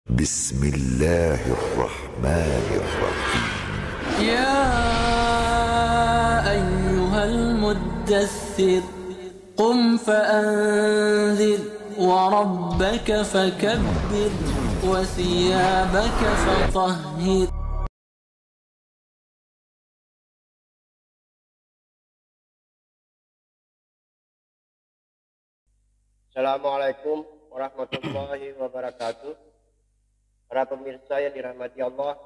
Bismillahirrahmanirrahim. يا أيها المدثر قم فأنذر وربك فكبر وثيابك فطهر. Assalamualaikum warahmatullahi wabarakatuh. Para pemirsa yang dirahmati Allah,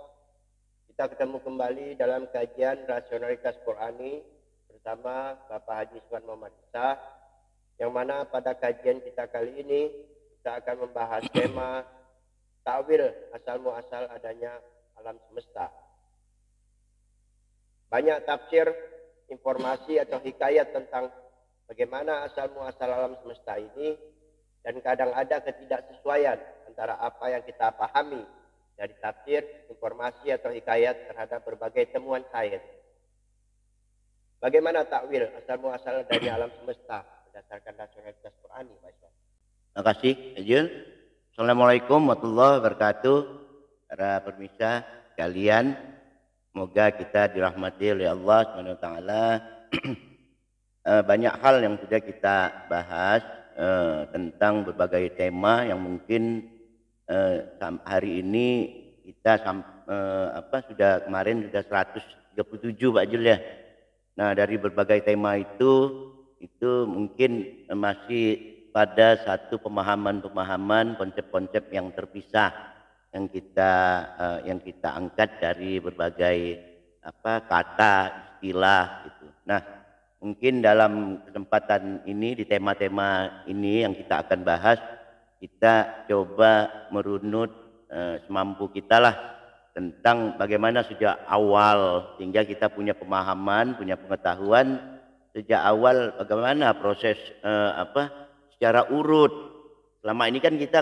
kita ketemu kembali dalam kajian Rasionalitas Qur'ani bersama Bapak Haji Iswan Muhammad Isa, yang mana pada kajian kita kali ini kita akan membahas tema takwil asal muasal adanya alam semesta. Banyak tafsir, informasi atau hikayat tentang bagaimana asal muasal alam semesta ini, dan kadang ada ketidaksesuaian antara apa yang kita pahami dari tafsir, informasi atau hikayat terhadap berbagai temuan sains. Bagaimana takwil asal muasal dari alam semesta berdasarkan rasionalitas Qur'ani, Pak Iswan? Terima kasih, Ajun. Assalamualaikum warahmatullahi wabarakatuh. Para pemirsa sekalian, semoga kita dirahmati oleh Allah SWT. Banyak hal yang sudah kita bahas tentang berbagai tema yang mungkin hari ini kita sudah kemarin sudah 137 Pak Jul ya. Nah, dari berbagai tema itu mungkin masih pada satu pemahaman konsep-konsep yang terpisah yang kita angkat dari berbagai kata istilah gitu. Nah, mungkin dalam kesempatan ini, di tema-tema ini yang kita akan bahas, kita coba merunut semampu kita lah tentang bagaimana sejak awal, sehingga kita punya pemahaman, punya pengetahuan sejak awal bagaimana proses secara urut. Selama ini kan kita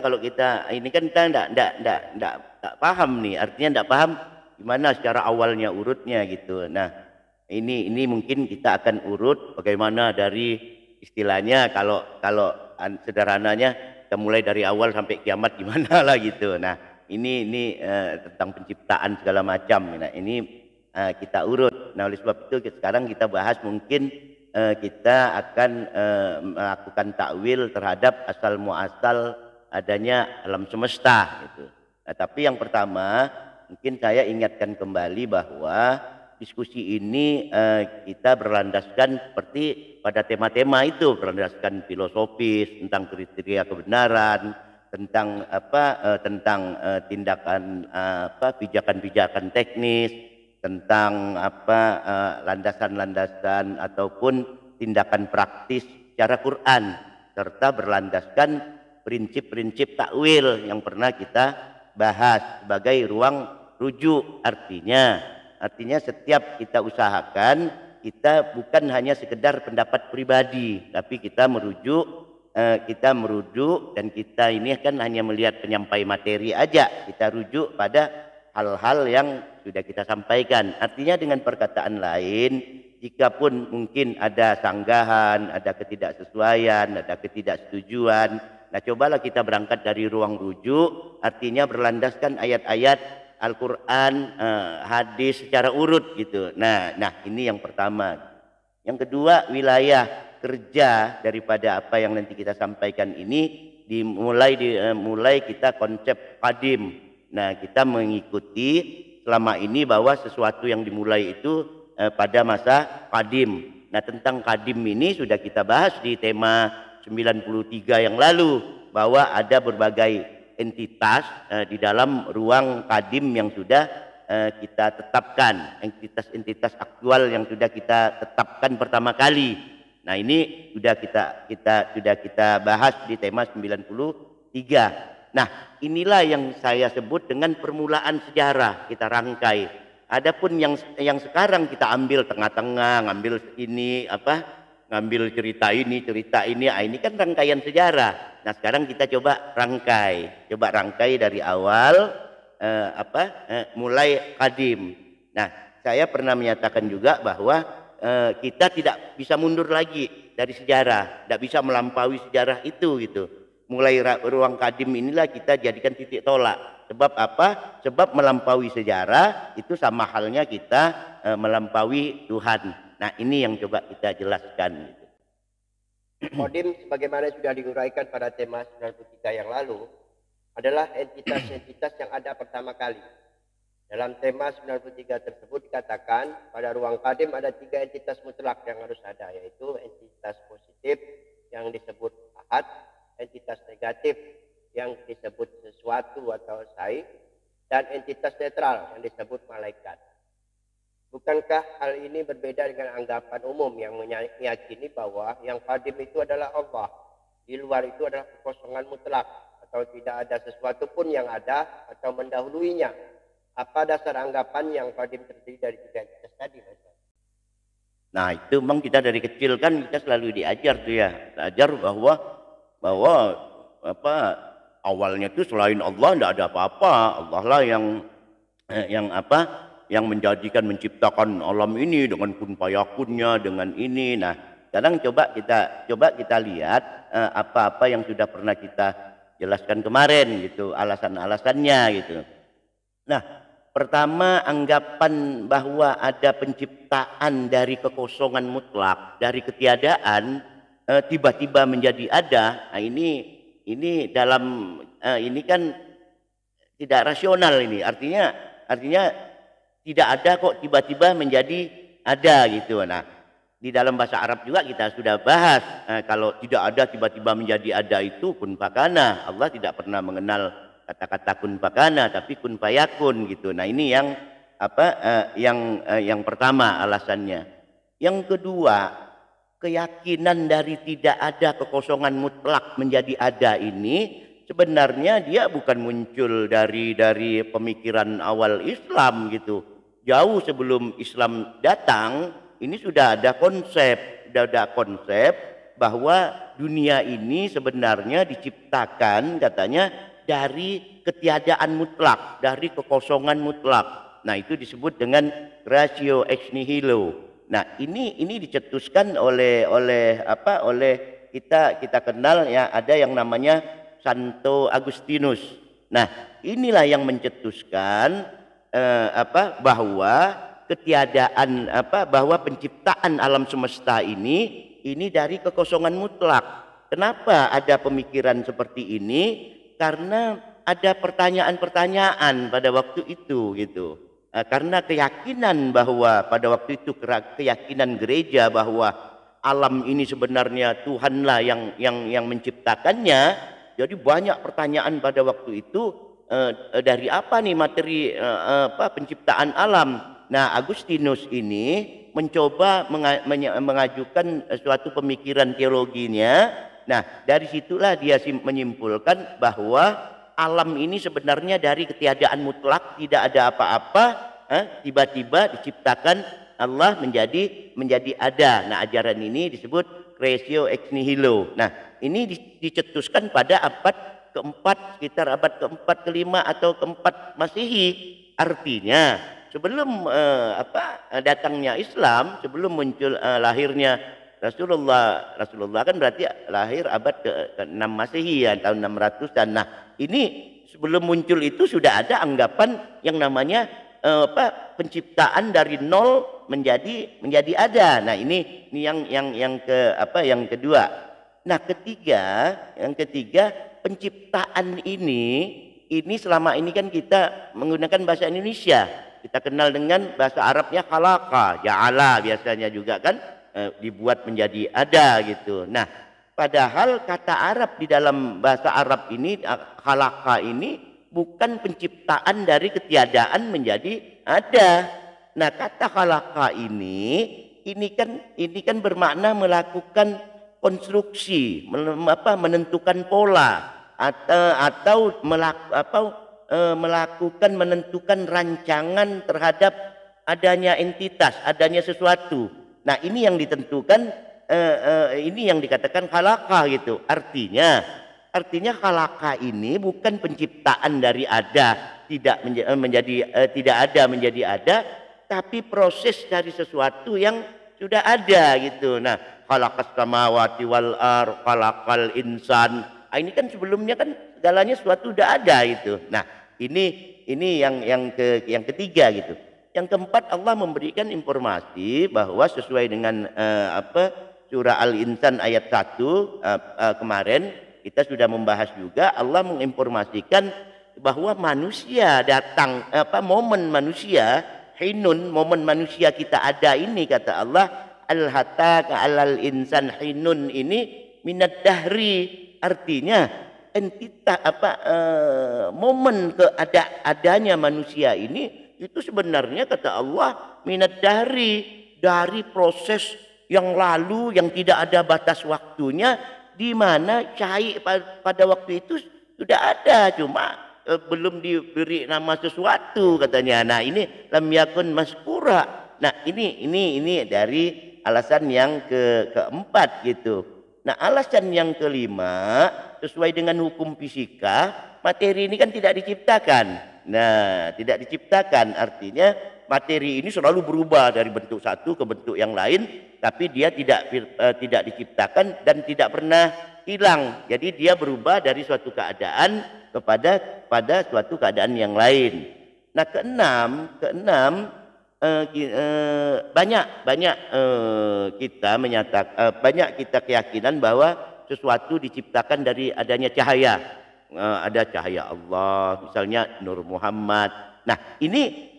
enggak paham nih, artinya enggak paham gimana secara awalnya urutnya gitu. Nah, ini mungkin kita akan urut bagaimana dari istilahnya, kalau sederhananya kita mulai dari awal sampai kiamat gimana lah gitu. Nah, ini tentang penciptaan segala macam. Nah, ini kita urut. Nah, oleh sebab itu sekarang kita bahas, mungkin kita akan melakukan takwil terhadap asal muasal adanya alam semesta gitu. Nah, tapi yang pertama mungkin saya ingatkan kembali bahwa diskusi ini kita berlandaskan seperti pada tema-tema itu, berlandaskan filosofis tentang kriteria kebenaran, tentang tindakan pijakan-pijakan teknis, tentang landasan-landasan ataupun tindakan praktis secara Quran, serta berlandaskan prinsip-prinsip takwil yang pernah kita bahas sebagai ruang rujuk. Artinya setiap kita usahakan, kita bukan hanya sekedar pendapat pribadi, tapi kita merujuk dan kita ini kan hanya melihat penyampai materi aja, kita rujuk pada hal-hal yang sudah kita sampaikan. Artinya dengan perkataan lain, jikapun mungkin ada sanggahan, ada ketidaksesuaian, ada ketidaksetujuan, nah cobalah kita berangkat dari ruang rujuk, artinya berlandaskan ayat-ayat Al-Quran, hadis secara urut gitu. Nah ini yang pertama. Yang kedua, wilayah kerja daripada apa yang nanti kita sampaikan ini dimulai kita konsep qadim. Nah, kita mengikuti selama ini bahwa sesuatu yang dimulai itu pada masa qadim. Nah, tentang qadim ini sudah kita bahas di tema 93 yang lalu, bahwa ada berbagai entitas di dalam ruang qadim yang sudah kita tetapkan, entitas aktual yang sudah kita tetapkan pertama kali. Nah, ini sudah kita bahas di tema 93. Nah, inilah yang saya sebut dengan permulaan sejarah, kita rangkai. Adapun yang sekarang kita ambil tengah-tengah, ngambil cerita ini, ini kan rangkaian sejarah. Nah, sekarang kita coba rangkai dari awal, mulai qadim. Nah, saya pernah menyatakan juga bahwa kita tidak bisa mundur lagi dari sejarah, tidak bisa melampaui sejarah itu gitu. Mulai ruang qadim inilah kita jadikan titik tolak. Sebab apa? Sebab melampaui sejarah itu sama halnya kita melampaui Tuhan. Nah, ini yang coba kita jelaskan. Qadim sebagaimana sudah diuraikan pada tema 93 yang lalu adalah entitas-entitas yang ada pertama kali. Dalam tema 93 tersebut dikatakan pada ruang qadim ada 3 entitas mutlak yang harus ada, yaitu entitas positif yang disebut ahad, entitas negatif yang disebut sesuatu atau syai, dan entitas netral yang disebut malaikat. Bukankah hal ini berbeda dengan anggapan umum yang meyakini bahwa yang qadim itu adalah Allah, di luar itu adalah kekosongan mutlak, atau tidak ada sesuatu pun yang ada atau mendahuluinya? Apa dasar anggapan yang qadim terdiri dari 3 entitas tadi? Nah, itu memang kita dari kecil kan kita selalu diajar tuh ya, diajar bahwa apa awalnya itu selain Allah tidak ada apa-apa. Allah lah yang menjadikan, menciptakan alam ini dengan kun fayakunnya, dengan ini. Nah, sekarang coba kita lihat apa-apa yang sudah pernah kita jelaskan kemarin gitu, alasan-alasannya gitu. Nah, pertama, anggapan bahwa ada penciptaan dari kekosongan mutlak, dari ketiadaan tiba-tiba menjadi ada. Nah, ini dalam ini kan tidak rasional ini. Artinya tidak ada kok tiba-tiba menjadi ada gitu. Nah, di dalam bahasa Arab juga kita sudah bahas kalau tidak ada tiba-tiba menjadi ada itu kun fakana. Allah tidak pernah mengenal kata-kata kun fakana, tapi kun fayakun gitu. Nah, ini yang pertama alasannya. Yang kedua, keyakinan dari tidak ada kekosongan mutlak menjadi ada ini sebenarnya dia bukan muncul dari pemikiran awal Islam gitu. Jauh sebelum Islam datang, ini sudah ada konsep bahwa dunia ini sebenarnya diciptakan katanya dari ketiadaan mutlak, dari kekosongan mutlak. Nah, itu disebut dengan ratio ex nihilo. Nah, ini dicetuskan oleh kita kenal ya, ada yang namanya Santo Agustinus. Nah, inilah yang mencetuskan bahwa ketiadaan bahwa penciptaan alam semesta ini dari kekosongan mutlak. Kenapa ada pemikiran seperti ini? Karena ada pertanyaan-pertanyaan pada waktu itu gitu. Karena keyakinan bahwa pada waktu itu keyakinan gereja bahwa alam ini sebenarnya Tuhanlah yang menciptakannya. Jadi banyak pertanyaan pada waktu itu, dari apa nih materi penciptaan alam. Nah, Agustinus ini mencoba mengajukan suatu pemikiran teologinya. Nah, dari situlah dia menyimpulkan bahwa alam ini sebenarnya dari ketiadaan mutlak, tidak ada apa-apa, tiba-tiba diciptakan Allah menjadi ada. Nah, ajaran ini disebut ratio ex nihilo. Nah, ini dicetuskan pada abad keempat, sekitar abad keempat, kelima atau keempat Masehi. Artinya sebelum datangnya Islam, sebelum muncul lahirnya Rasulullah kan berarti lahir abad ke-6 Masehi ya, tahun 600-an. Nah, ini sebelum muncul itu sudah ada anggapan yang namanya penciptaan dari nol menjadi ada. Nah, ini yang kedua. Nah, yang ketiga penciptaan ini selama ini kan kita menggunakan bahasa Indonesia. Kita kenal dengan bahasa Arabnya khalaqa, ja'ala biasanya juga kan, dibuat menjadi ada gitu. Nah, padahal kata Arab di dalam bahasa Arab ini khalaqa ini bukan penciptaan dari ketiadaan menjadi ada. Nah, kata khalaqa ini kan bermakna melakukan konstruksi, menentukan pola atau melakukan menentukan rancangan terhadap adanya entitas, adanya sesuatu. Nah, ini yang ditentukan, ini yang dikatakan khalaqa gitu. Artinya khalaqa ini bukan penciptaan dari ada tidak ada menjadi ada, tapi proses dari sesuatu yang sudah ada gitu. Nah, khalaqas samawati wal ardh, khalaqal insan. Ini kan sebelumnya kan segalanya sesuatu sudah ada itu. Nah, ini yang ketiga gitu. Yang keempat, Allah memberikan informasi bahwa sesuai dengan surah Al-Insan ayat 1 kemarin kita sudah membahas juga, Allah menginformasikan bahwa manusia datang, momen manusia hinun, momen manusia kita ada ini, kata Allah, al-hataka alal insan hinun, ini minad dahri, artinya entitas momen adanya manusia ini itu sebenarnya, kata Allah, minad dahri, dari proses yang lalu yang tidak ada batas waktunya, di mana cahaya pada waktu itu sudah ada, cuma belum diberi nama sesuatu, katanya. Nah, ini lam yakun maskura. Nah, ini dari alasan yang keempat gitu. Nah, alasan yang kelima, sesuai dengan hukum fisika, materi ini kan tidak diciptakan. Nah, tidak diciptakan artinya materi ini selalu berubah dari bentuk satu ke bentuk yang lain, tapi dia tidak diciptakan dan tidak pernah hilang. Jadi dia berubah dari suatu keadaan pada suatu keadaan yang lain. Nah, keenam, banyak kita keyakinan bahwa sesuatu diciptakan dari adanya cahaya. Ada cahaya Allah, misalnya Nur Muhammad. Nah, ini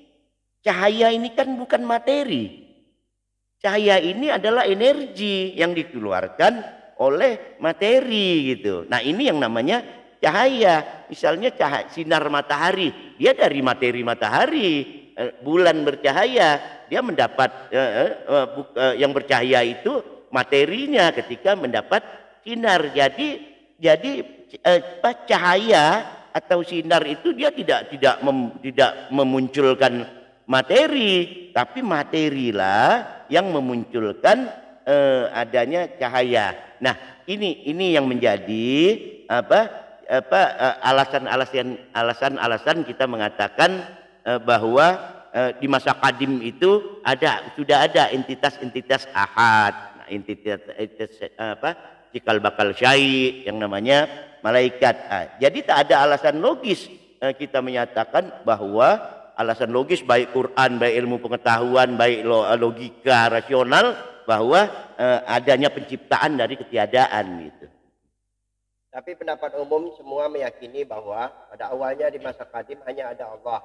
cahaya ini kan bukan materi. Cahaya ini adalah energi yang dikeluarkan oleh materi gitu. Nah, ini yang namanya cahaya. Misalnya sinar matahari, dia dari materi matahari. Bulan bercahaya, dia mendapat yang bercahaya itu materinya ketika mendapat sinar. Jadi cahaya atau sinar itu dia tidak memunculkan materi, tapi materilah yang memunculkan adanya cahaya. Nah, ini yang menjadi alasan kita mengatakan bahwa di masa kadim itu sudah ada entitas ahad. Nah, entitas cikal bakal syai yang namanya malaikat. Jadi tak ada alasan logis kita menyatakan bahwa alasan logis baik Quran, baik ilmu pengetahuan, baik logika rasional bahwa adanya penciptaan dari ketiadaan gitu. Tapi pendapat umum semua meyakini bahwa pada awalnya di masa kadim hanya ada Allah.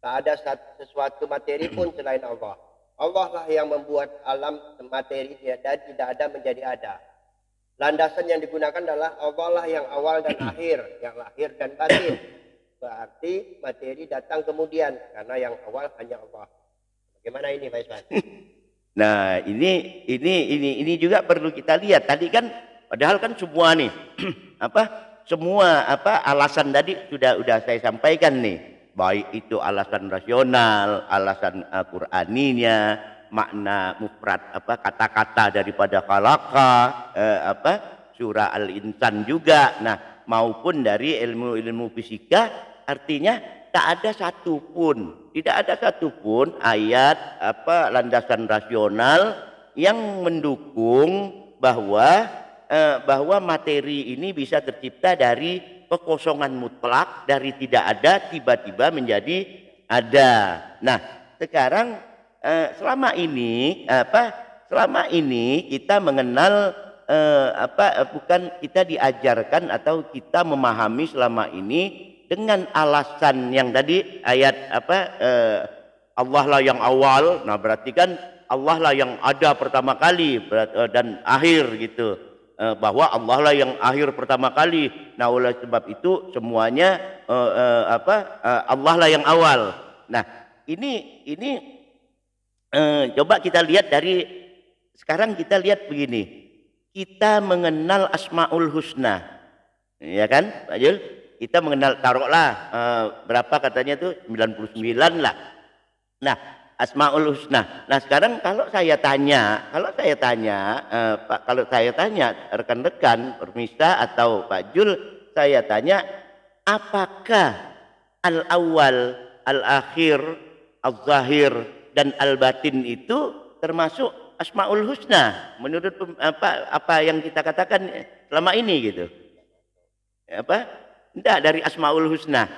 Tak ada sesuatu materi pun selain Allah. Allah lah yang membuat alam materi dan tidak ada menjadi ada. Landasan yang digunakan adalah Allah lah yang awal dan akhir, yang lahir dan batin. Berarti materi datang kemudian, karena yang awal hanya Allah. Bagaimana ini, Pak Isman? Nah, ini juga perlu kita lihat. Tadi kan, padahal kan semua nih, alasan tadi sudah saya sampaikan nih. Baik itu alasan rasional, alasan Qur'aninya, makna mufrad kata-kata daripada khalaqa, surah Al-Insan juga. Nah, maupun dari ilmu fisika, artinya tidak ada satupun ayat landasan rasional yang mendukung bahwa materi ini bisa tercipta dari kekosongan mutlak, dari tidak ada tiba-tiba menjadi ada. Nah, sekarang selama ini kita mengenal bukan kita diajarkan atau kita memahami selama ini dengan alasan yang tadi ayat Allah lah yang awal. Nah, berarti kan Allah lah yang ada pertama kali dan akhir gitu, bahwa Allah lah yang akhir pertama kali. Nah, oleh sebab itu semuanya Allah lah yang awal. Nah, ini coba kita lihat sekarang kita lihat begini. Kita mengenal Asmaul Husna, ya kan, Pak Jul? Kita mengenal, taruhlah berapa katanya tuh 99 lah. Nah, Asmaul Husna. Nah, sekarang kalau saya tanya rekan-rekan Permisa atau Pak Jul, saya tanya, apakah al-awwal, al-akhir, al-zahir dan al-batin itu termasuk Asmaul Husna menurut apa yang kita katakan selama ini gitu? Tidak dari Asmaul Husna.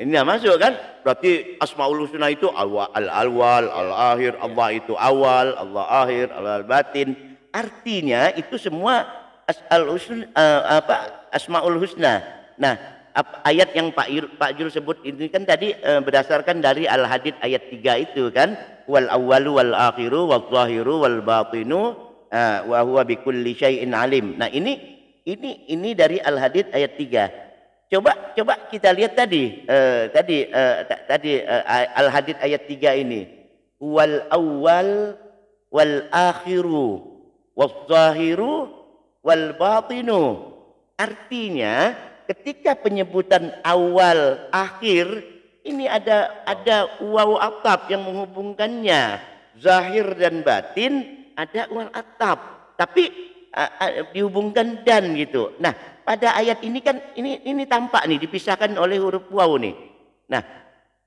Ini nggak masuk kan? Berarti Asmaul Husna itu al-awwal, al-akhir, Allah itu awal, Allah akhir, Allah batin. Artinya itu semua Asmaul Husna. Nah, ayat yang Pak Jul sebut ini kan tadi berdasarkan dari Al-Hadid ayat 3 itu kan, wal awwalu wal akhiru wal zahiru wal batinu wa huwa bikulli syai'in alim. Nah, ini dari Al-Hadid ayat 3. Coba kita lihat tadi Al-Hadid ayat 3 ini. Wal awwal wal akhiru wal zahiru wal batinu. Artinya ketika penyebutan awal akhir ini ada waw ataf yang menghubungkannya, zahir dan batin ada waw ataf tapi dihubungkan dan gitu. Nah, pada ayat ini kan ini tampak nih dipisahkan oleh huruf waw nih. Nah,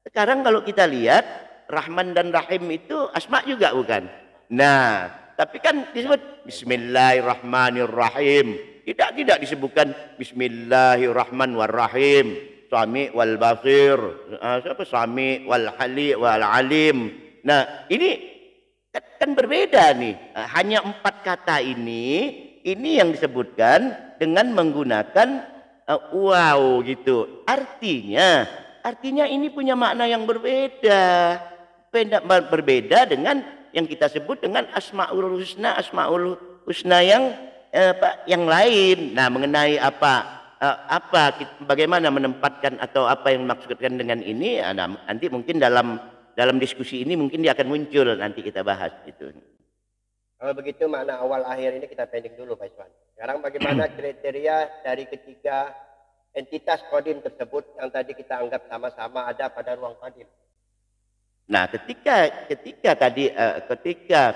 sekarang kalau kita lihat Rahman dan Rahim itu asma juga bukan? Nah, tapi kan disebut Bismillahirrahmanirrahim. Tidak disebutkan Bismillahirrahmanirrahim. Sami wal basir, Sami wal hali wal alim. Nah, ini kan berbeda nih. Hanya 4 kata ini yang disebutkan dengan menggunakan wow gitu. Artinya ini punya makna yang berbeda. Berbeda dengan yang kita sebut dengan Asmaul Husna yang lain. Nah, mengenai bagaimana menempatkan atau apa yang dimaksudkan dengan ini, nanti mungkin dalam diskusi ini mungkin dia akan muncul, nanti kita bahas gitu. Kalau begitu makna awal akhir ini kita pending dulu Pak Iswan. Sekarang bagaimana kriteria dari ketiga entitas qadim tersebut yang tadi kita anggap sama-sama ada pada ruang qadim? Nah, ketika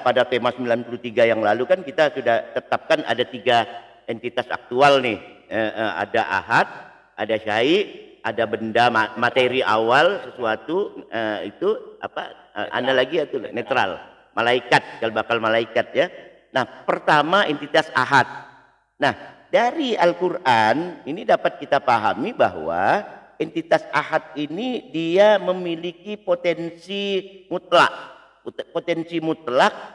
pada tema 93 yang lalu kan kita sudah tetapkan ada 3 entitas aktual nih. Ada ahad, ada syai', ada benda materi awal sesuatu, itu ada lagi itu netral, malaikat, bakal malaikat ya. Nah, pertama entitas ahad. Nah, dari Al-Qur'an ini dapat kita pahami bahwa entitas ahad ini dia memiliki potensi mutlak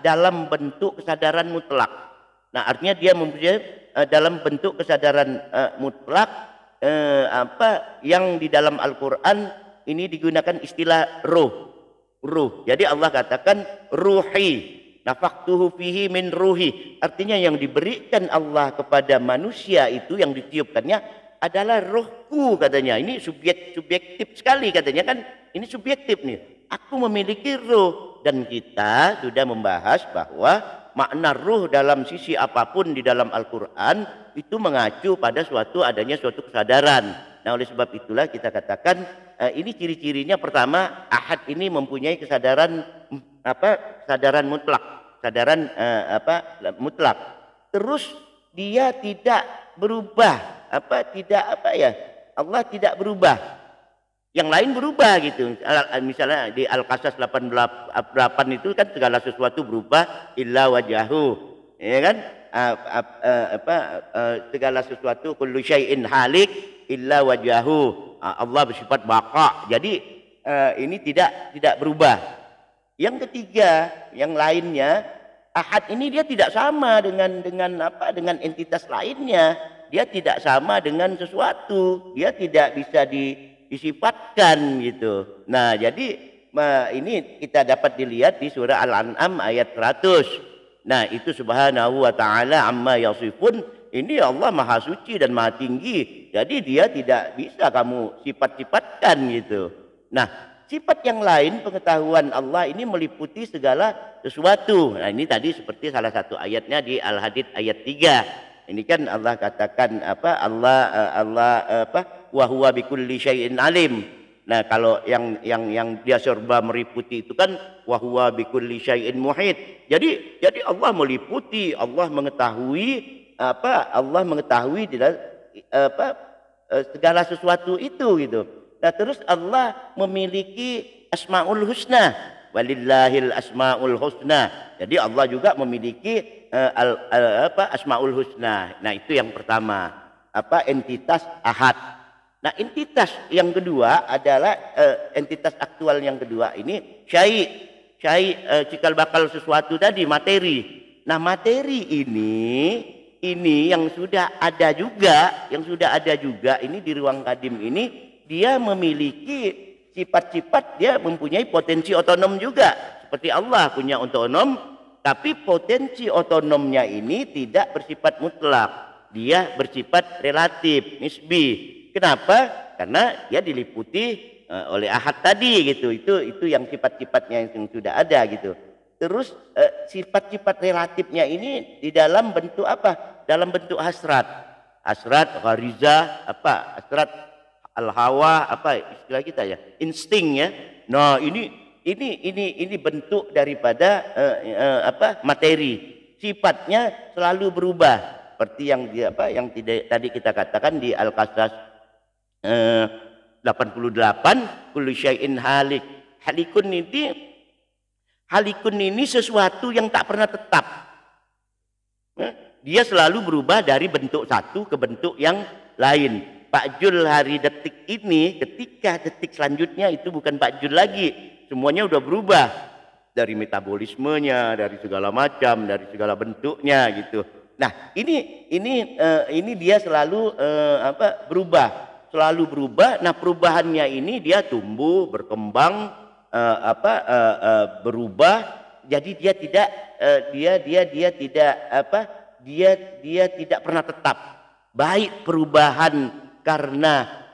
dalam bentuk kesadaran mutlak. Nah, artinya dia mempunyai dalam bentuk kesadaran mutlak yang di dalam Al-Qur'an ini digunakan istilah ruh. Jadi Allah katakan ruhi, nafaktuhu fihi min ruhi. Artinya yang diberikan Allah kepada manusia itu yang ditiupkannya adalah rohku katanya. Ini subjektif sekali katanya kan. Ini subjektif nih. Aku memiliki roh, dan kita sudah membahas bahwa makna ruh dalam sisi apapun di dalam Al-Qur'an itu mengacu pada adanya suatu kesadaran. Nah, oleh sebab itulah kita katakan ini ciri-cirinya pertama, ahad ini mempunyai kesadaran mutlak, mutlak. Terus dia tidak berubah, Allah tidak berubah. Yang lain berubah gitu. Misalnya di Al-Qasas 88 itu kan segala sesuatu berubah illa wajahu. Ya kan? Segala sesuatu kullu syai'in halik illa wajahu. Allah bersifat baqa. Jadi ini tidak berubah. Yang ketiga, yang lainnya, ahad ini dia tidak sama dengan entitas lainnya. Dia tidak sama dengan sesuatu. Dia tidak bisa disifatkan gitu. Nah, jadi ini kita dapat dilihat di surah Al-An'am ayat 100. Nah, itu subhanahu wa ta'ala amma yasifun. Ini Allah maha suci dan maha tinggi. Jadi dia tidak bisa kamu sifat-sifatkan gitu. Nah, sifat yang lain pengetahuan Allah ini meliputi segala sesuatu. Nah, ini tadi seperti salah satu ayatnya di Al-Hadid ayat 3. Ini kan Allah katakan wa huwa bikulli syai'in alim. Nah, kalau yang dia serba meliputi itu kan wa huwa bikulli syai'in muhit. Jadi Allah meliputi, Allah mengetahui segala sesuatu itu gitu. Nah, terus Allah memiliki Asmaul Husna. Walillahil Asmaul Husna. Jadi Allah juga memiliki Asmaul Husna. Nah, itu yang pertama, entitas ahad. Nah, entitas yang kedua adalah entitas aktual yang kedua ini syai' cikal bakal sesuatu tadi, materi. Nah, materi ini yang sudah ada juga, ini di ruang kadim ini dia memiliki sifat-sifat, dia mempunyai potensi otonom juga. Seperti Allah punya otonom, tapi potensi otonomnya ini tidak bersifat mutlak. Dia bersifat relatif, nisbi. Kenapa? Karena dia diliputi oleh ahad tadi gitu. Itu yang sifat-sifatnya yang sudah ada gitu. Terus sifat-sifat relatifnya ini di dalam bentuk apa? Dalam bentuk hasrat, gharizah, hasrat, al-hawa, istilah kita ya, insting ya. Nah, ini bentuk daripada materi. Sifatnya selalu berubah seperti yang tadi kita katakan di Al-Qasas 88, kullu syai'in halik. Halikun ini sesuatu yang tak pernah tetap. Dia selalu berubah dari bentuk satu ke bentuk yang lain. Pak Jul hari detik ini, ketika detik selanjutnya itu bukan Pak Jul lagi. Semuanya udah berubah. Dari metabolismenya, dari segala macam, dari segala bentuknya gitu. Nah, ini dia selalu berubah. Selalu berubah. Nah, perubahannya ini dia tumbuh, berkembang, berubah. Jadi dia tidak pernah tetap. Baik perubahan karena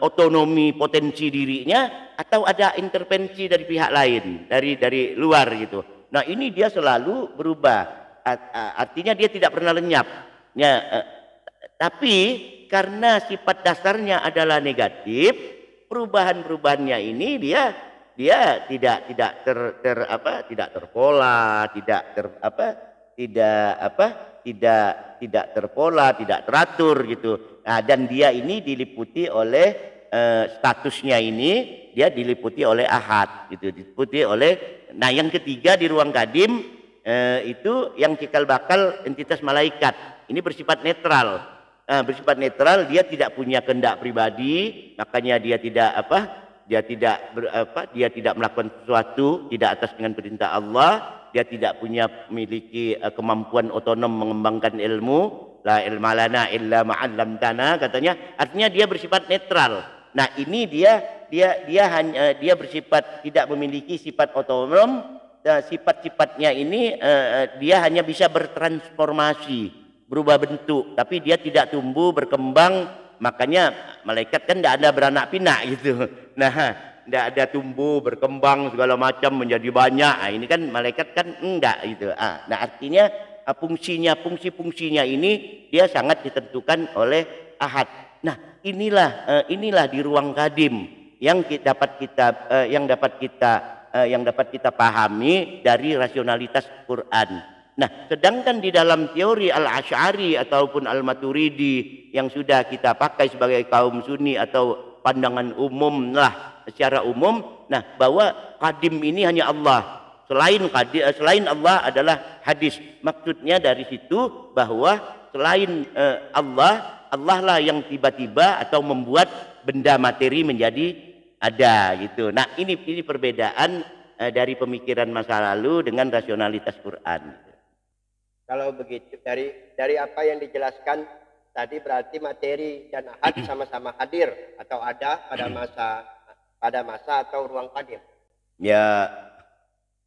otonomi potensi dirinya atau ada intervensi dari pihak lain, dari luar gitu. Nah, ini dia selalu berubah. Artinya dia tidak pernah lenyap. Tapi karena sifat dasarnya adalah negatif, perubahan-perubahannya ini dia tidak terpola, tidak terpola, tidak teratur gitu. Nah, dan dia ini diliputi oleh statusnya ini, dia diliputi oleh ahad gitu, diliputi oleh. Nah, yang ketiga di ruang kadim itu yang cikal bakal entitas malaikat. Ini bersifat netral. Dia tidak punya kehendak pribadi, makanya dia tidak melakukan sesuatu tidak atas dengan perintah Allah. Dia tidak memiliki kemampuan otonom mengembangkan ilmu. La ilma lana illa ma'allamtana katanya. Artinya dia bersifat netral. Nah, ini dia bersifat tidak memiliki sifat otonom. Sifat-sifatnya ini dia hanya bisa bertransformasi, berubah bentuk, tapi dia tidak tumbuh berkembang. Makanya malaikat kan tidak ada beranak pinak gitu. Nah, tidak ada tumbuh berkembang segala macam menjadi banyak. Nah, ini kan malaikat kan enggak gitu. Nah, artinya fungsinya ini dia sangat ditentukan oleh ahad. Nah, inilah di ruang kadim yang dapat kita pahami dari rasionalitas Quran. Nah, sedangkan di dalam teori Al-Asy'ari ataupun Al-Maturidi yang sudah kita pakai sebagai kaum Sunni atau pandangan umum lah secara umum, nah bahwa kadim ini hanya Allah. Selain Allah adalah hadis. Maksudnya dari situ bahwa selain Allah lah yang tiba-tiba atau membuat benda materi menjadi ada gitu. Nah, ini perbedaan dari pemikiran masa lalu dengan rasionalitas Quran. Kalau begitu dari apa yang dijelaskan tadi berarti materi dan ahad sama-sama hadir atau ada pada masa atau ruang kadim. Ya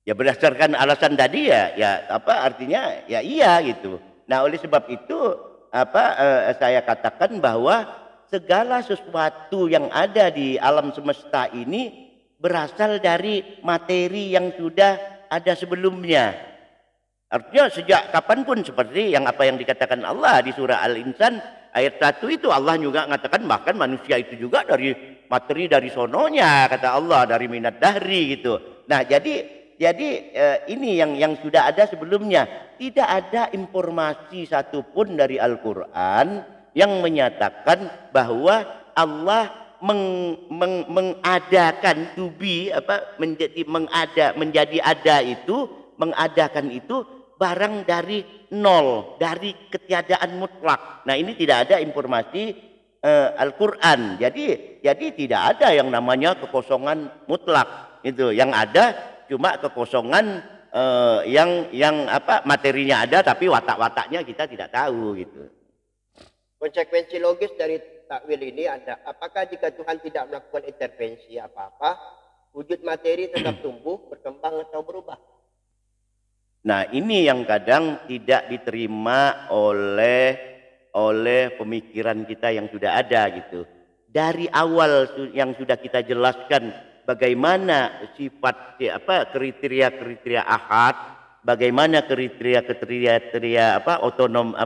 berdasarkan alasan tadi artinya iya gitu. Nah, oleh sebab itu saya katakan bahwa segala sesuatu yang ada di alam semesta ini berasal dari materi yang sudah ada sebelumnya. Artinya sejak kapanpun, seperti yang dikatakan Allah di surah Al-Insan ayat 1 itu, Allah juga mengatakan bahkan manusia itu juga dari materi dari sononya, kata Allah, dari minat dahri gitu. Nah, jadi ini yang sudah ada sebelumnya. Tidak ada informasi satupun dari Al-Quran yang menyatakan bahwa Allah mengadakan mengadakan itu barang dari nol, dari ketiadaan mutlak. Nah, ini tidak ada informasi Al-Quran. Jadi tidak ada yang namanya kekosongan mutlak. Itu yang ada cuma kekosongan yang apa, materinya ada tapi watak-wataknya kita tidak tahu gitu. Konsekuensi logis dari takwil ini ada, apakah jika Tuhan tidak melakukan intervensi apa-apa, wujud materi tetap tumbuh, berkembang atau berubah? Nah, ini yang kadang tidak diterima oleh pemikiran kita yang sudah ada gitu. Dari awal yang sudah kita jelaskan bagaimana sifat kriteria ahad, bagaimana kriteria otonom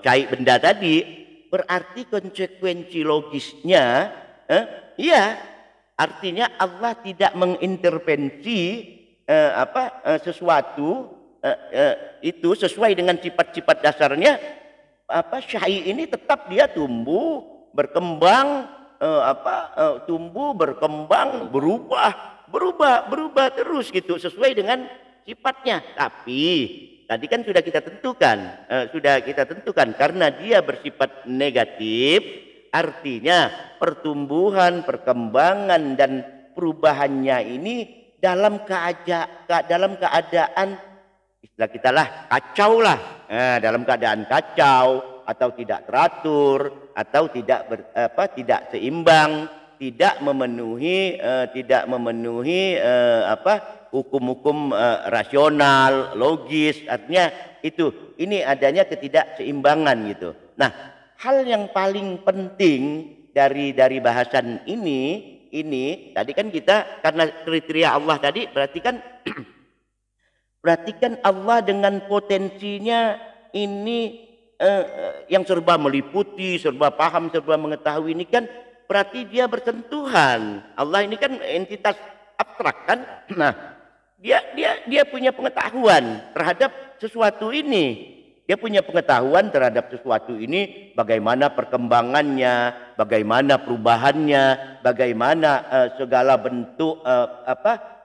cair benda tadi, berarti konsekuensi logisnya ya artinya Allah tidak mengintervensi sesuatu itu sesuai dengan sifat-sifat dasarnya. Syai ini tetap dia tumbuh, berkembang, tumbuh, berkembang, berubah terus gitu sesuai dengan sifatnya. Tapi tadi kan sudah kita tentukan, karena dia bersifat negatif, artinya pertumbuhan, perkembangan dan perubahannya ini dalam keadaan istilah kita lah kacau lah, dalam keadaan kacau atau tidak teratur atau tidak seimbang, tidak memenuhi hukum-hukum rasional, logis, artinya ini adanya ketidakseimbangan gitu. Nah, hal yang paling penting dari bahasan ini tadi kan kita karena kriteria Allah tadi perhatikan Allah dengan potensinya ini yang serba meliputi, serba paham, serba mengetahui ini kan berarti dia bersentuhan. Allah ini kan entitas abstrak kan. Nah, dia punya pengetahuan terhadap sesuatu ini. Dia punya pengetahuan terhadap sesuatu ini, bagaimana perkembangannya, bagaimana perubahannya, bagaimana segala bentuk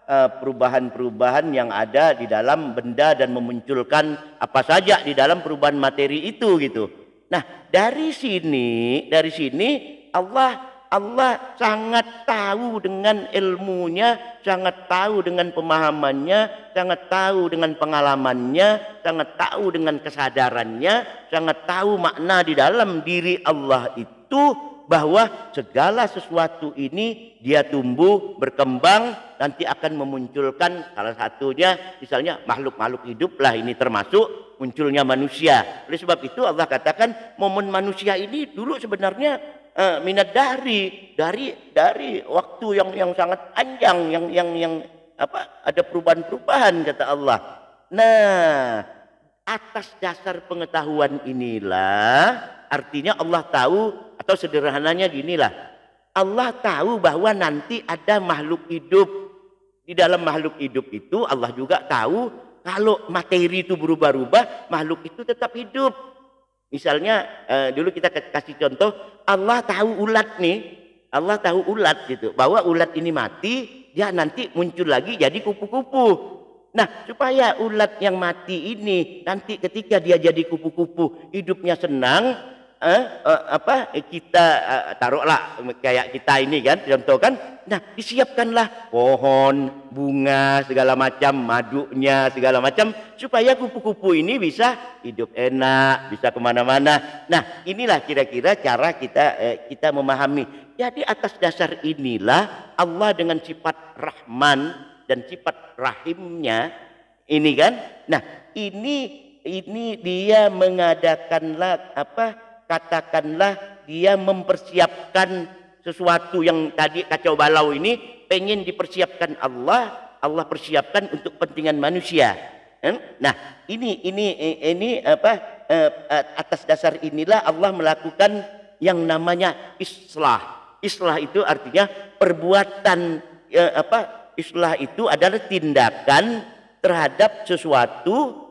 perubahan-perubahan yang ada di dalam benda dan memunculkan apa saja di dalam perubahan materi itu gitu. Nah, dari sini Allah sangat tahu dengan ilmunya, sangat tahu dengan pemahamannya, sangat tahu dengan pengalamannya, sangat tahu dengan kesadarannya, sangat tahu makna di dalam diri Allah itu bahwa segala sesuatu ini dia tumbuh, berkembang, nanti akan memunculkan salah satunya misalnya makhluk-makhluk hidup lah, ini termasuk munculnya manusia. Oleh sebab itu Allah katakan momen manusia ini dulu sebenarnya minat dari waktu yang sangat panjang, yang ada perubahan-perubahan kata Allah. Nah, atas dasar pengetahuan inilah artinya Allah tahu, atau sederhananya ginilah, Allah tahu bahwa nanti ada makhluk hidup. Di dalam makhluk hidup itu Allah juga tahu kalau materi itu berubah-ubah, makhluk itu tetap hidup. Misalnya dulu kita kasih contoh, Allah tahu ulat nih, Allah tahu ulat gitu, bahwa ulat ini mati, dia nanti muncul lagi jadi kupu-kupu. Nah, supaya ulat yang mati ini nanti ketika dia jadi kupu-kupu hidupnya senang, kita taruhlah kayak kita ini kan, contoh kan, nah disiapkanlah pohon, bunga, segala macam, madunya, segala macam, supaya kupu-kupu ini bisa hidup enak, bisa kemana-mana. Nah, inilah kira-kira cara kita memahami. Jadi atas dasar inilah Allah dengan sifat Rahman dan sifat Rahimnya ini kan, nah ini dia mengadakanlah katakanlah dia mempersiapkan sesuatu yang tadi kacau balau ini pengen dipersiapkan Allah persiapkan untuk kepentingan manusia. Nah, ini atas dasar inilah Allah melakukan yang namanya islah. Islah itu artinya perbuatan, islah itu adalah tindakan terhadap sesuatu,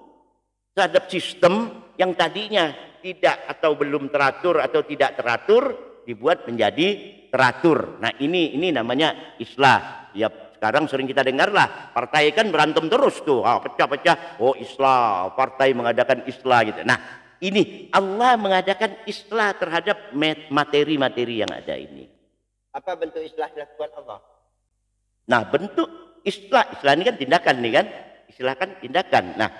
terhadap sistem yang tadinya tidak atau belum teratur atau tidak teratur dibuat menjadi teratur. Nah, ini namanya islah. Ya, sekarang sering kita dengar lah, partai kan berantem terus tuh, pecah-pecah, islah, partai mengadakan islah gitu. Nah, ini Allah mengadakan islah terhadap materi-materi yang ada ini. Apa bentuk islah dilakukan Allah? Nah, bentuk islah ini kan tindakan nih kan, islah kan tindakan. Nah,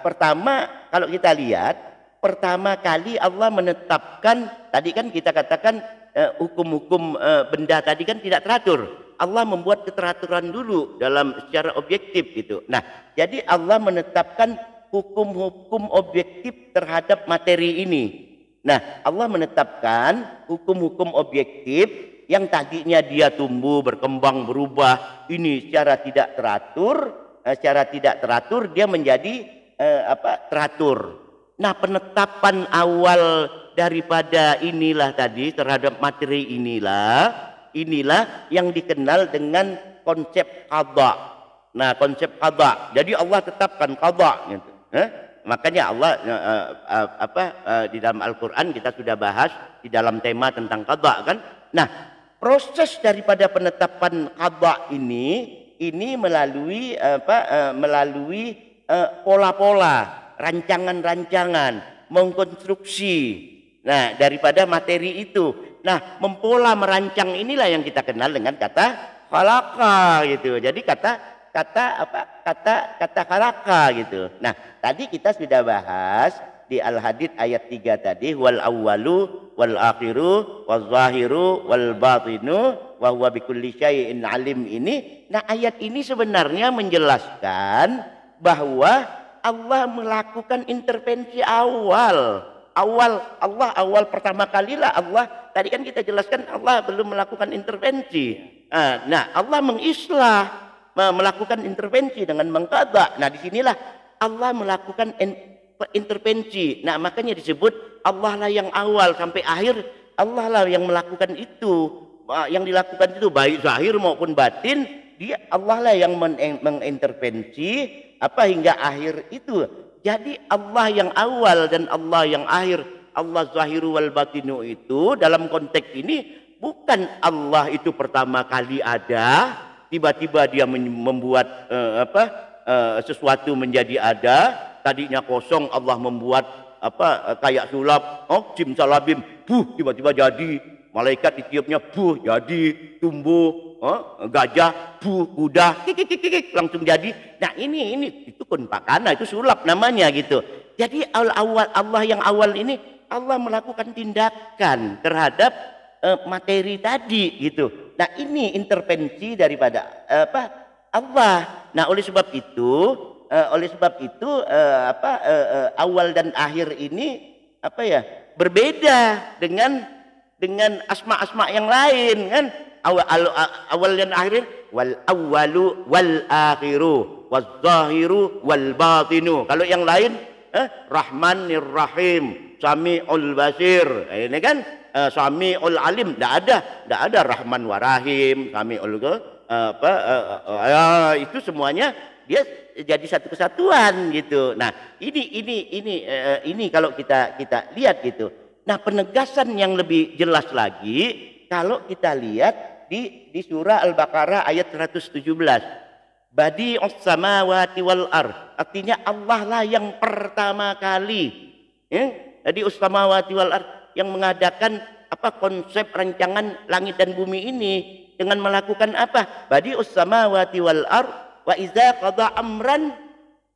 pertama kalau kita lihat, pertama kali Allah menetapkan, tadi kan kita katakan hukum-hukum benda tadi kan tidak teratur. Allah membuat keteraturan dulu dalam secara objektif gitu. Nah, jadi Allah menetapkan hukum-hukum objektif terhadap materi ini. Nah, Allah menetapkan hukum-hukum objektif yang tadinya dia tumbuh, berkembang, berubah, ini secara tidak teratur, dia menjadi teratur. Nah, penetapan awal daripada inilah tadi terhadap materi inilah yang dikenal dengan konsep qada. Nah, konsep qada. Jadi Allah tetapkan qada gitu. Makanya Allah di dalam Al-Qur'an kita sudah bahas di dalam tema tentang qada kan. Nah, proses daripada penetapan qada ini melalui pola-pola, rancangan-rancangan, mengkonstruksi. Nah, daripada materi itu. Nah, mempola merancang inilah yang kita kenal dengan kata khalaqa gitu. Jadi kata khalaqa gitu. Nah, tadi kita sudah bahas di Al-Hadid ayat 3 tadi, wal awwalu wal akhiru wal zahiru wal batinu wa huwa bikulli syai'in alim ini. Nah, ayat ini sebenarnya menjelaskan bahwa Allah melakukan intervensi awal pertama kalilah Allah, tadi kan kita jelaskan Allah belum melakukan intervensi. Nah, Allah melakukan intervensi dengan mengqada. Nah, disinilah Allah melakukan intervensi. Nah, makanya disebut Allah lah yang awal sampai akhir, Allah lah yang melakukan itu. Yang dilakukan itu baik zahir maupun batin, Allah lah yang mengintervensi hingga akhir itu. Jadi Allah yang awal dan Allah yang akhir, Allah zahiru wal batinu itu dalam konteks ini bukan Allah itu pertama kali ada, tiba-tiba dia membuat sesuatu menjadi ada, tadinya kosong Allah membuat kayak sulap, simsalabim, tiba-tiba jadi, malaikat ditiupnya, jadi, tumbuh, gajah, kuda, langsung jadi. Nah, ini itu kun pakana, itu sulap namanya gitu. Jadi Allah yang awal ini Allah melakukan tindakan terhadap materi tadi gitu. Nah, ini intervensi daripada Allah. Nah, oleh sebab itu awal dan akhir ini berbeda dengan asma-asma yang lain kan. Awal dan akhir, wal awwalu wal akhiru waz zahiru wal batinu. Kalau yang lain Rahmanir Rahim, Sami'ul Basir. Ini kan Sami'ul Alim, enggak ada Rahman wa Rahim, Sami'ul itu semuanya dia jadi satu kesatuan gitu. Nah, ini kalau kita lihat gitu. Nah, penegasan yang lebih jelas lagi kalau kita lihat di surah Al-Baqarah ayat 117. Badi'us samawati wal ard. Artinya Allah lah yang pertama kali. Badi'us samawati wal ard yang mengadakan konsep rancangan langit dan bumi ini dengan melakukan apa? Badi'us samawati wal ard wa iza qada amran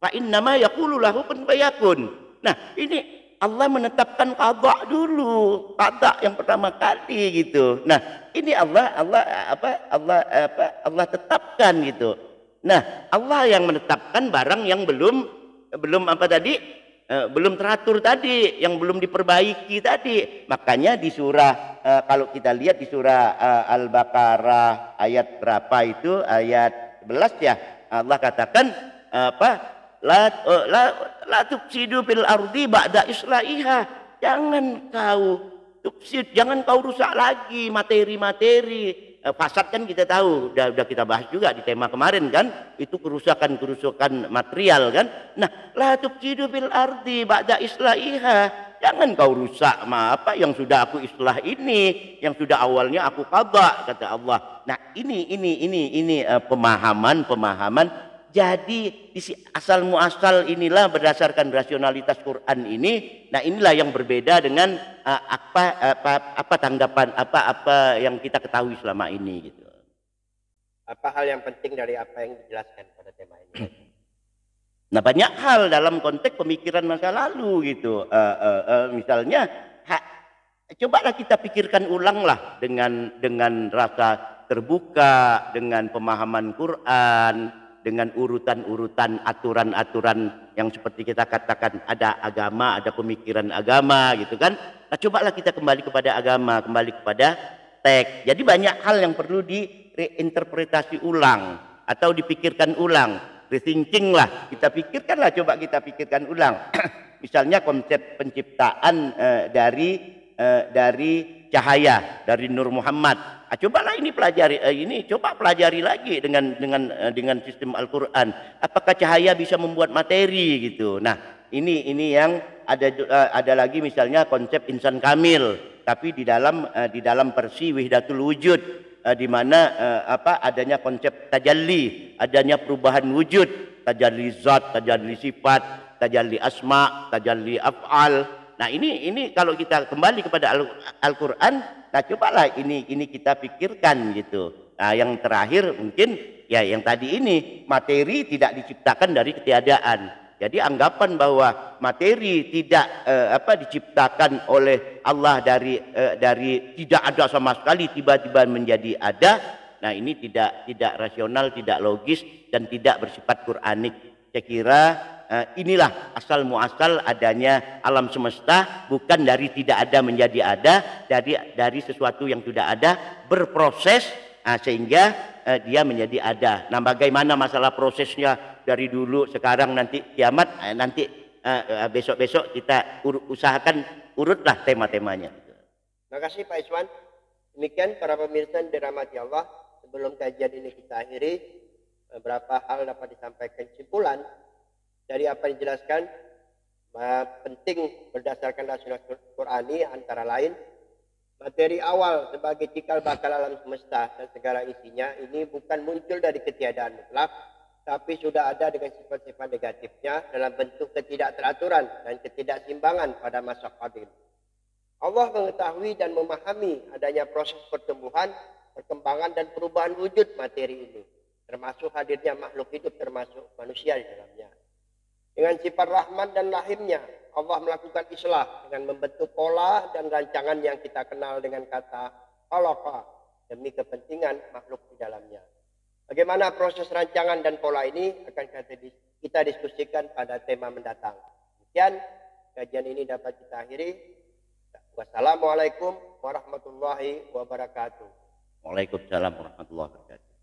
fa innama yaqulu lahu kun fayakun. Nah, ini Allah menetapkan qada dulu, qada yang pertama kali gitu. Nah, ini Allah tetapkan gitu. Nah, Allah yang menetapkan barang yang belum teratur tadi, yang belum diperbaiki tadi. Makanya di surah kalau kita lihat di surah Al-Baqarah ayat berapa itu? Ayat 11 ya. Allah katakan la tufsidu fil ardi ba'da islahiha. Jangan kau rusak lagi materi-materi. Fasad kan kita tahu, udah kita bahas juga di tema kemarin kan, itu kerusakan material kan. Nah, la tufsidu fil ardi ba'da islahiha. Jangan kau rusak yang sudah aku islah ini, yang sudah awalnya aku qada, kata Allah. Nah, ini pemahaman. Jadi asal muasal inilah berdasarkan rasionalitas Quran ini. Nah, inilah yang berbeda dengan apa tanggapan apa yang kita ketahui selama ini gitu. Apa hal yang penting dari apa yang dijelaskan pada tema ini? Nah, banyak hal dalam konteks pemikiran masa lalu gitu. Misalnya, cobalah kita pikirkan ulanglah dengan rasa terbuka, dengan pemahaman Quran, dengan urutan-urutan aturan-aturan yang seperti kita katakan ada agama, ada pemikiran agama gitu kan. Nah, cobalah kita kembali kepada agama, kembali kepada teks. Jadi banyak hal yang perlu direinterpretasi ulang atau dipikirkan ulang, rethinking lah. Kita pikirkanlah, coba kita pikirkan ulang. Misalnya konsep penciptaan dari cahaya, dari Nur Muhammad. Cobalah ini pelajari, coba pelajari lagi dengan sistem Al-Quran. Apakah cahaya bisa membuat materi gitu? Nah, ini yang ada lagi misalnya konsep insan kamil, tapi di dalam versi Wihdatul Wujud, di mana adanya konsep tajalli, adanya perubahan wujud, tajalli zat, tajalli sifat, tajalli asma, tajalli af'al. Nah, ini kalau kita kembali kepada Al-Quran, nah cobalah ini kita pikirkan gitu. Nah, yang terakhir mungkin ya yang tadi ini, materi tidak diciptakan dari ketiadaan. Jadi anggapan bahwa materi tidak diciptakan oleh Allah dari tidak ada sama sekali tiba-tiba menjadi ada. Nah, ini tidak rasional, tidak logis dan tidak bersifat Quranik. Saya kira inilah asal muasal adanya alam semesta, bukan dari tidak ada menjadi ada, dari sesuatu yang sudah ada berproses sehingga dia menjadi ada. Nah, bagaimana masalah prosesnya dari dulu, sekarang, nanti kiamat, nanti besok-besok kita usahakan urutlah tema-temanya. Terima kasih Pak Iswan. Demikian para pemirsa yang dirahmati Allah, sebelum kajian ini kita akhiri, beberapa hal dapat disampaikan kesimpulan dari apa yang dijelaskan. Penting berdasarkan rasionalitas Qurani antara lain materi awal sebagai cikal bakal alam semesta dan segala isinya ini bukan muncul dari ketiadaan mutlak, tapi sudah ada dengan sifat-sifat negatifnya dalam bentuk ketidakteraturan dan ketidakseimbangan pada masa qadim. Allah mengetahui dan memahami adanya proses pertumbuhan, perkembangan dan perubahan wujud materi ini, termasuk hadirnya makhluk hidup termasuk manusia di dalamnya. Dengan sifat rahman dan rahimnya, Allah melakukan islah dengan membentuk pola dan rancangan yang kita kenal dengan kata khalaqa demi kepentingan makhluk di dalamnya. Bagaimana proses rancangan dan pola ini akan kita diskusikan pada tema mendatang. Demikian kajian ini dapat kita akhiri. Wassalamualaikum warahmatullahi wabarakatuh. Waalaikumsalam warahmatullahi wabarakatuh.